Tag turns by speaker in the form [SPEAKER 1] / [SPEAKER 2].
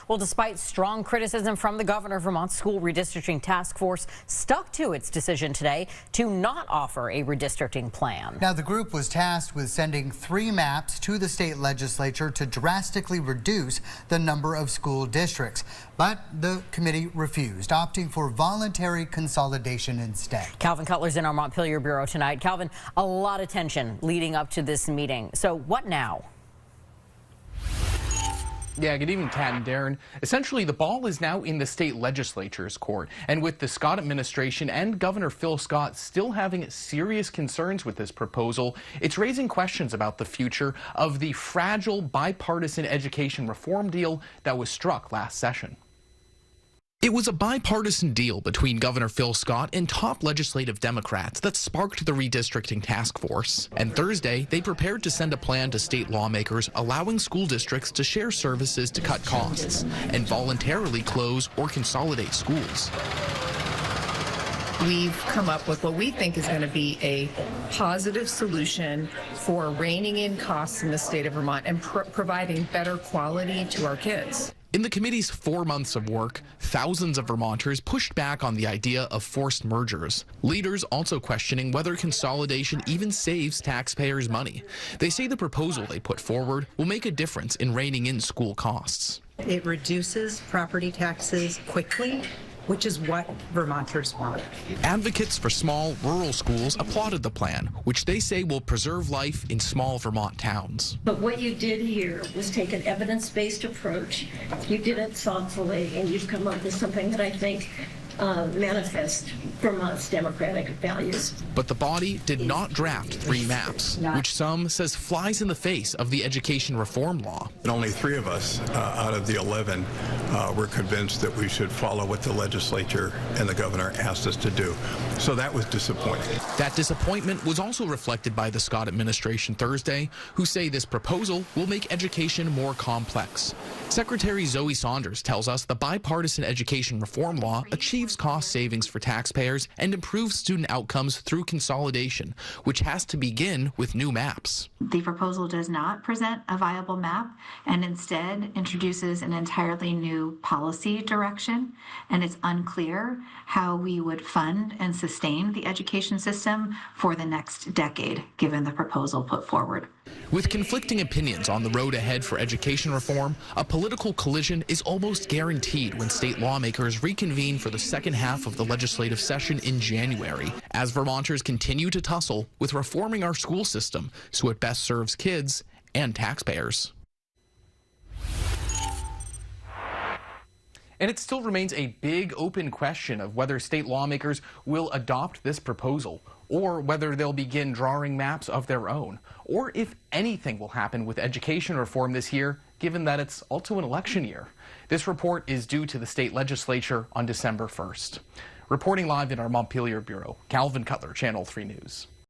[SPEAKER 1] Well, despite strong criticism from the governor, Vermont's school redistricting task force stuck to its decision today to not offer a redistricting plan.
[SPEAKER 2] Now, the group was tasked with sending 3 maps to the state legislature to drastically reduce the number of school districts. But the committee refused, opting for voluntary consolidation instead.
[SPEAKER 1] Calvin Cutler's in our Montpelier bureau tonight. Calvin, a lot of tension leading up to this meeting. So what now?
[SPEAKER 3] Yeah, good evening, Kat and Darren. Essentially, the ball is now in the state legislature's court. And with the Scott administration and Governor Phil Scott still having serious concerns with this proposal, it's raising questions about the future of the fragile bipartisan education reform deal that was struck last session. It was a bipartisan deal between Governor Phil Scott and top legislative Democrats that sparked the redistricting task force. And Thursday, they prepared to send a plan to state lawmakers allowing school districts to share services to cut costs and voluntarily close or consolidate schools.
[SPEAKER 4] We've come up with what we think is going to be a positive solution for reining in costs in the state of Vermont and providing better quality to our kids.
[SPEAKER 3] In the committee's 4 months of work, thousands of Vermonters pushed back on the idea of forced mergers. Leaders also questioning whether consolidation even saves taxpayers money. They say the proposal they put forward will make a difference in reining in school costs.
[SPEAKER 5] It reduces property taxes quickly, which is what Vermonters want.
[SPEAKER 3] Advocates for small, rural schools applauded the plan, which they say will preserve life in small Vermont towns.
[SPEAKER 6] But what you did here was take an evidence-based approach. You did it thoughtfully, and you've come up with something that I think manifest Vermont's democratic values.
[SPEAKER 3] But the body did not draft 3 maps, which some says flies in the face of the education reform law.
[SPEAKER 7] And only 3 of us out of the 11 were convinced that we should follow what the legislature and the governor asked us to do. So that was disappointing.
[SPEAKER 3] That disappointment was also reflected by the Scott administration Thursday, who say this proposal will make education more complex. Secretary Zoe Saunders tells us the bipartisan education reform law achieves cost savings for taxpayers and improves student outcomes through consolidation, which has to begin with new maps.
[SPEAKER 8] The proposal does not present a viable map and instead introduces an entirely new policy direction, and it's unclear how we would fund and sustain the education system for the next decade, given the proposal put forward.
[SPEAKER 3] With conflicting opinions on the road ahead for education reform, a political collision is almost guaranteed when state lawmakers reconvene for the second half of the legislative session in January, as Vermonters continue to tussle with reforming our school system so it best serves kids and taxpayers. And it still remains a big open question of whether state lawmakers will adopt this proposal, or whether they'll begin drawing maps of their own, or if anything will happen with education reform this year, given that it's also an election year. This report is due to the state legislature on December 1st. Reporting live in our Montpelier bureau, Calvin Cutler, Channel 3 News.